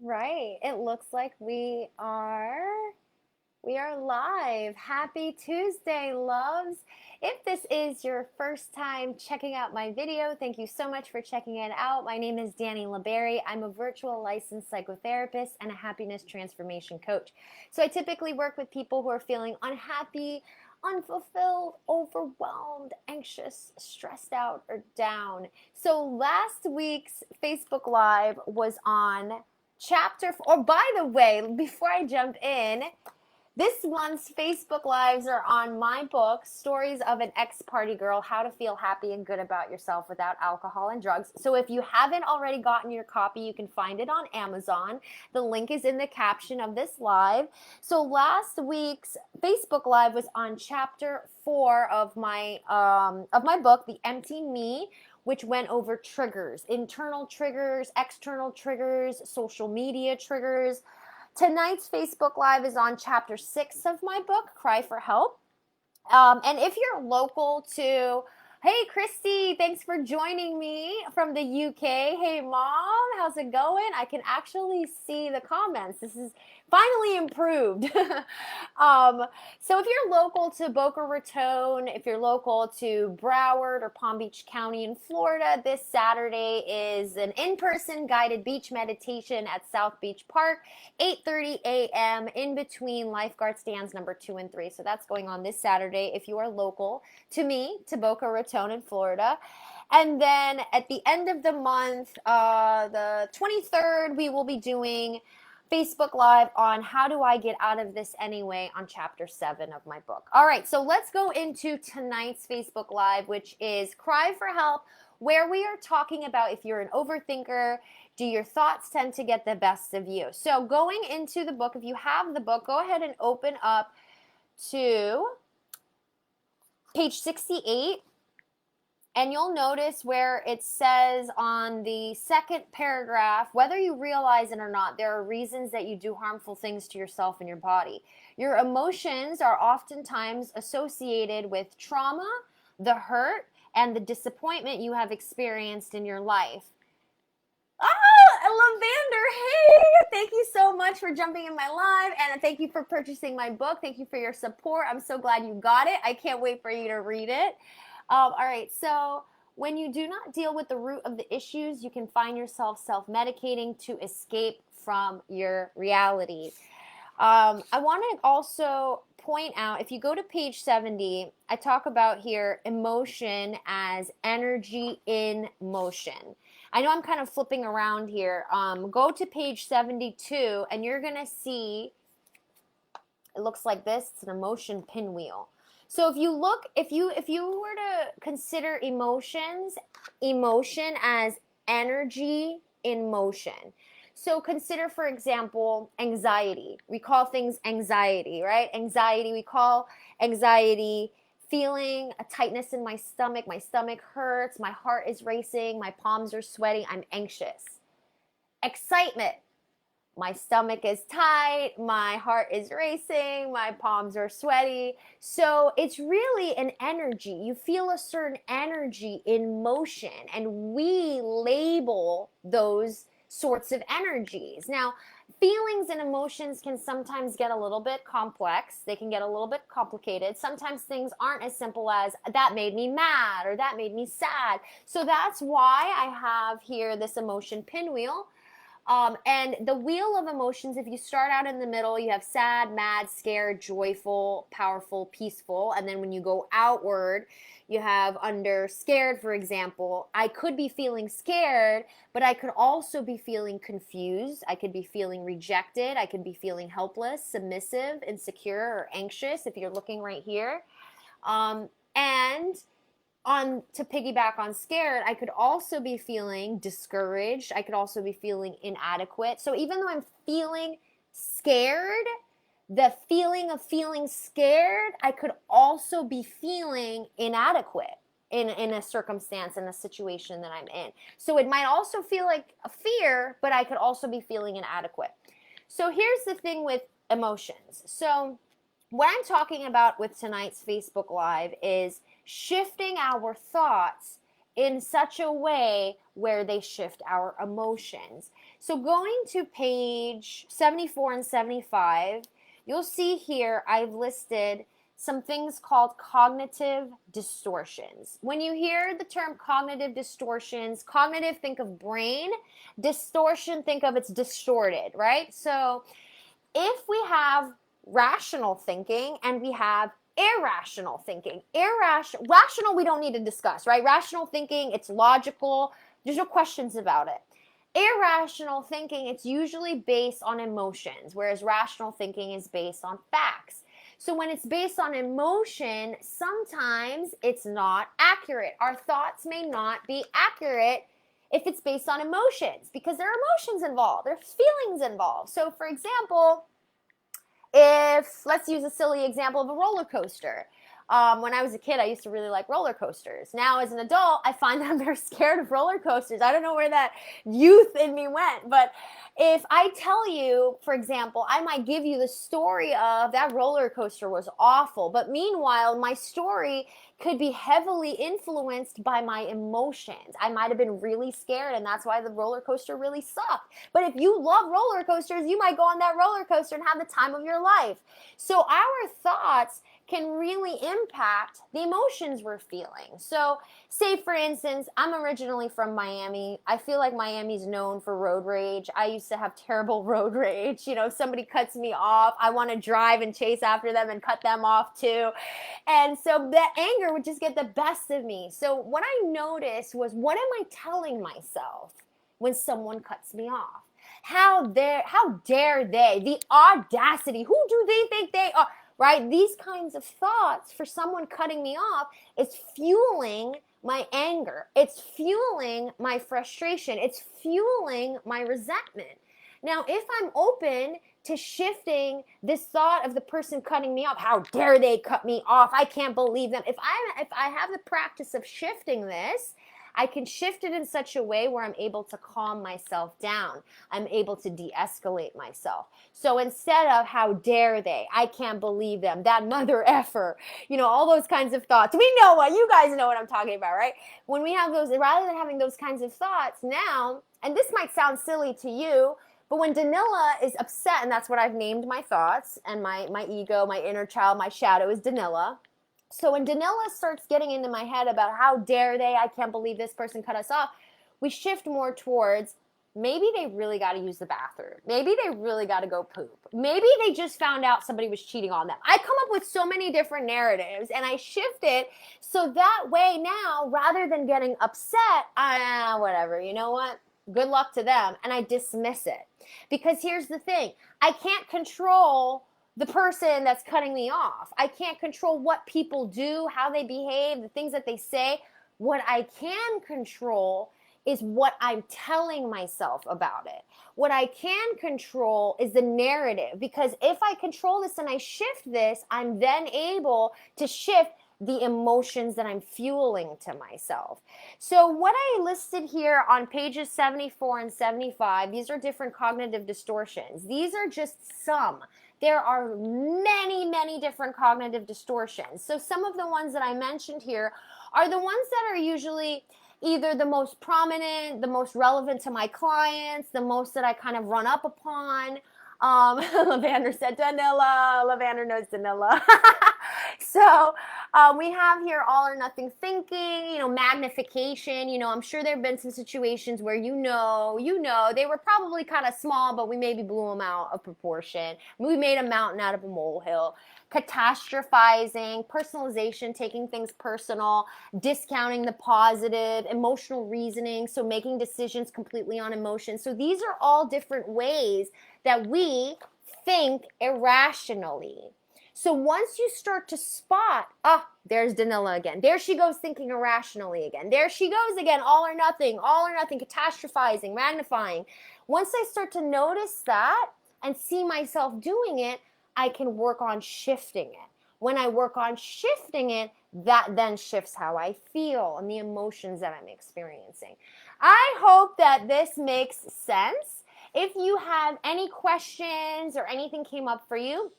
Right. It looks like we are live. Happy Tuesday, loves. If this is your first time checking out my video, thank you so much for checking it out. My name is Dani LeBerry. I'm a virtual licensed psychotherapist and a happiness transformation coach. So I typically work with people who are feeling unhappy, unfulfilled, overwhelmed, anxious, stressed out, or down. So last week's Facebook Live was on or by the way, before I jump in, this month's Facebook Lives are on my book, Stories of an Ex-Party Girl, How to Feel Happy and Good About Yourself Without Alcohol and Drugs. So if you haven't already gotten your copy, you can find it on Amazon. The link is in the caption of this live. So last week's Facebook Live was on chapter 4 of my book, The Empty Me, which went over triggers, internal triggers, external triggers, social media triggers. Tonight's Facebook Live is on chapter 6 of my book, Cry for Help. And if you're local to, hey, Christy, thanks for joining me from the UK. Hey, Mom, how's it going? I can actually see the comments. This is finally improved. So if you're local to Boca Raton, if you're local to Broward or Palm Beach County in Florida, this Saturday is an in-person guided beach meditation at South Beach Park, 8:30 a.m. in between lifeguard stands number 2 and 3. So that's going on this Saturday if you are local to me, to Boca Raton in Florida. And then at the end of the month, the 23rd, we will be doing Facebook Live on How Do I Get Out of This Anyway on chapter 7 of my book. All right, so let's go into tonight's Facebook Live, which is Cry for Help, where we are talking about if you're an overthinker, do your thoughts tend to get the best of you? So going into the book, if you have the book, go ahead and open up to page 68. And you'll notice where it says on the second paragraph, whether you realize it or not, there are reasons that you do harmful things to yourself and your body. Your emotions are oftentimes associated with trauma, the hurt, and the disappointment you have experienced in your life. Lavander, hey, thank you so much for jumping in my live, and thank you for purchasing my book. Thank you for your support. I'm so glad you got it. I can't wait for you to read it. All right, so when you do not deal with the root of the issues, you can find yourself self-medicating to escape from your reality. I want to also point out, if you go to page 70, I talk about here emotion as energy in motion. I know I'm kind of flipping around here. Go to page 72, and you're going to see, it looks like this. It's an emotion pinwheel. So if you were to consider emotion as energy in motion. So consider, for example, anxiety. We call things anxiety, right? We call anxiety feeling a tightness in my stomach hurts, my heart is racing, my palms are sweaty, I'm anxious. Excitement. My stomach is tight, my heart is racing, my palms are sweaty. So it's really an energy. You feel a certain energy in motion, and we label those sorts of energies. Now, feelings and emotions can sometimes get a little bit complex. They can get a little bit complicated. Sometimes things aren't as simple as that made me mad or that made me sad. So that's why I have here this emotion pinwheel. And the wheel of emotions, if you start out in the middle, you have sad, mad, scared, joyful, powerful, peaceful. And then when you go outward, you have under scared, for example, I could be feeling scared, but I could also be feeling confused. I could be feeling rejected. I could be feeling helpless, submissive, insecure, or anxious if you're looking right here. And to piggyback on scared, I could also be feeling discouraged. I could also be feeling inadequate. So even though I'm feeling scared, the feeling of feeling scared, I could also be feeling inadequate in a circumstance, in a situation that I'm in. So it might also feel like a fear, but I could also be feeling inadequate. So here's the thing with emotions. So what I'm talking about with tonight's Facebook Live is shifting our thoughts in such a way where they shift our emotions. So going to page 74 and 75, you'll see here I've listed some things called cognitive distortions. When you hear the term cognitive distortions, cognitive, think of brain, distortion, think of it's distorted, right? So if we have rational thinking and we have irrational thinking, rational we don't need to discuss, right? Rational thinking, it's logical, there's no questions about it. Irrational thinking, it's usually based on emotions, whereas rational thinking is based on facts. So when it's based on emotion, sometimes it's not accurate. Our thoughts may not be accurate if it's based on emotions, because there are emotions involved, there's feelings involved. So for example, if, let's use a silly example of a roller coaster. When I was a kid, I used to really like roller coasters. Now, as an adult, I find that I'm very scared of roller coasters. I don't know where that youth in me went, but if I tell you, for example, I might give you the story of that roller coaster was awful, but meanwhile, my story could be heavily influenced by my emotions. I might have been really scared, and that's why the roller coaster really sucked. But if you love roller coasters, you might go on that roller coaster and have the time of your life. So our thoughts can really impact the emotions we're feeling. So say for instance, I'm originally from Miami. I feel like Miami's known for road rage. I used to have terrible road rage. You know, if somebody cuts me off, I want to drive and chase after them and cut them off too. And so that anger would just get the best of me. So what I noticed was, what am I telling myself when someone cuts me off? How dare they? The audacity. Who do they think they are? Right? These kinds of thoughts for someone cutting me off is fueling my anger. It's fueling my frustration. It's fueling my resentment. Now, if I'm open to shifting this thought of the person cutting me off, how dare they cut me off? I can't believe them. If I have the practice of shifting this, I can shift it in such a way where I'm able to calm myself down. I'm able to de-escalate myself. So instead of how dare they, I can't believe them, that mother effer, you know, all those kinds of thoughts. We know what, you guys know what I'm talking about, right? When we have those, rather than having those kinds of thoughts now, and this might sound silly to you, but when Danila is upset, and that's what I've named my thoughts, and my ego, my inner child, my shadow is Danila. So when Danila starts getting into my head about how dare they, I can't believe this person cut us off, we shift more towards maybe they really got to use the bathroom. Maybe they really got to go poop. Maybe they just found out somebody was cheating on them. I come up with so many different narratives and I shift it so that way now, rather than getting upset, whatever, you know what? Good luck to them. And I dismiss it. Because here's the thing, I can't control the person that's cutting me off. I can't control what people do, how they behave, the things that they say. What I can control is what I'm telling myself about it. What I can control is the narrative, because if I control this and I shift this, I'm then able to shift the emotions that I'm fueling to myself. So what I listed here on pages 74 and 75, these are different cognitive distortions. These are just some. There are many, many different cognitive distortions. So some of the ones that I mentioned here are the ones that are usually either the most prominent, the most relevant to my clients, the most that I kind of run up upon. Lavander said Danila. Lavander knows Danila. So we have here all or nothing thinking, magnification. I'm sure there have been some situations where they were probably kind of small, but we maybe blew them out of proportion. We made a mountain out of a molehill. Catastrophizing, personalization, taking things personal, discounting the positive, emotional reasoning, so making decisions completely on emotion. So these are all different ways that we think irrationally. So once you start to spot, there's Danila again. There she goes thinking irrationally again. There she goes again, all or nothing, catastrophizing, magnifying. Once I start to notice that and see myself doing it, I can work on shifting it. When I work on shifting it, that then shifts how I feel and the emotions that I'm experiencing. I hope that this makes sense. If you have any questions or anything came up for you,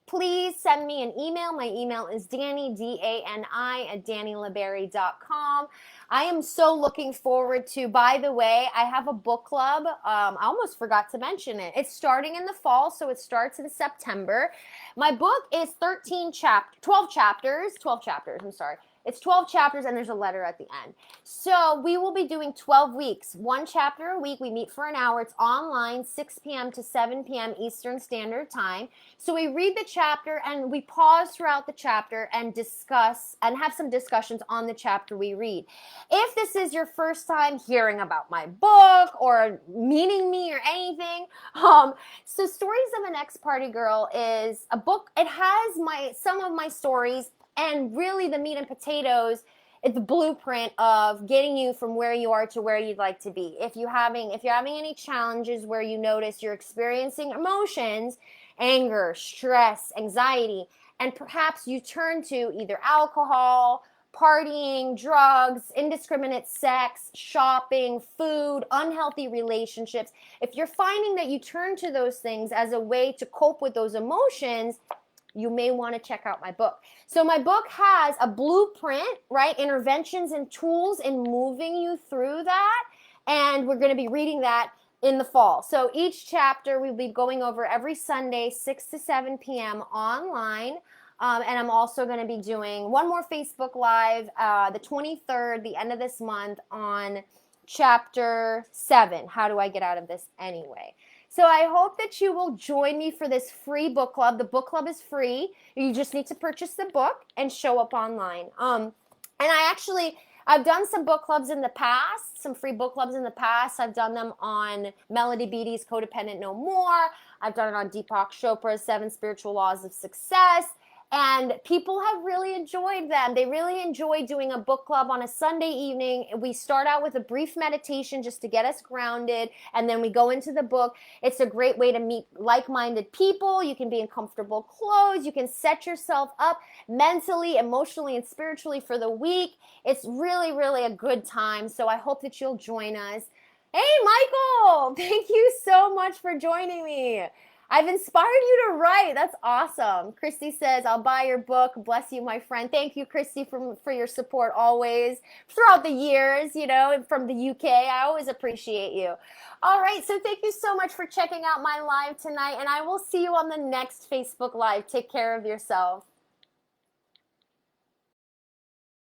please send me an email. My email is Dani, D-A-N-I, at DaniLaberry.com. I am so looking forward to, by the way, I have a book club. I almost forgot to mention it. It's starting in the fall, so it starts in September. My book is 12 chapters, I'm sorry. It's 12 chapters and there's a letter at the end. So we will be doing 12 weeks, one chapter a week. We meet for an hour. It's online, 6 p.m. to 7 p.m. Eastern Standard Time. So we read the chapter and we pause throughout the chapter and discuss and have some discussions on the chapter we read. If this is your first time hearing about my book or meeting me or anything, so Stories of an Ex-Party Girl is a book. It has some of my stories, and really the meat and potatoes is the blueprint of getting you from where you are to where you'd like to be. If you're having any challenges where you notice you're experiencing emotions, anger, stress, anxiety, and perhaps you turn to either alcohol, partying, drugs, indiscriminate sex, shopping, food, unhealthy relationships. If you're finding that you turn to those things as a way to cope with those emotions, you may want to check out my book. So my book has a blueprint, right? Interventions and tools in moving you through that. And we're going to be reading that in the fall. So each chapter we'll be going over every Sunday, 6 to 7 p.m. online. And I'm also going to be doing one more Facebook Live, the 23rd, the end of this month, on Chapter 7. How do I get out of this anyway? So I hope that you will join me for this free book club. The book club is free. You just need to purchase the book and show up online. And I've done some book clubs in the past, some free book clubs in the past. I've done them on Melody Beattie's Codependent No More. I've done it on Deepak Chopra's 7 Spiritual Laws of Success. And people have really enjoyed them. They really enjoy doing a book club on a Sunday evening. We start out with a brief meditation just to get us grounded, and then we go into the book. It's a great way to meet like-minded people. You can be in comfortable clothes. You can set yourself up mentally, emotionally, and spiritually for the week. It's really, really a good time. So I hope that you'll join us. Hey, Michael, thank you so much for joining me. I've inspired you to write. That's awesome. Christy says, I'll buy your book. Bless you, my friend. Thank you, Christy, for your support always throughout the years, from the UK. I always appreciate you. All right. So thank you so much for checking out my live tonight, and I will see you on the next Facebook Live. Take care of yourself.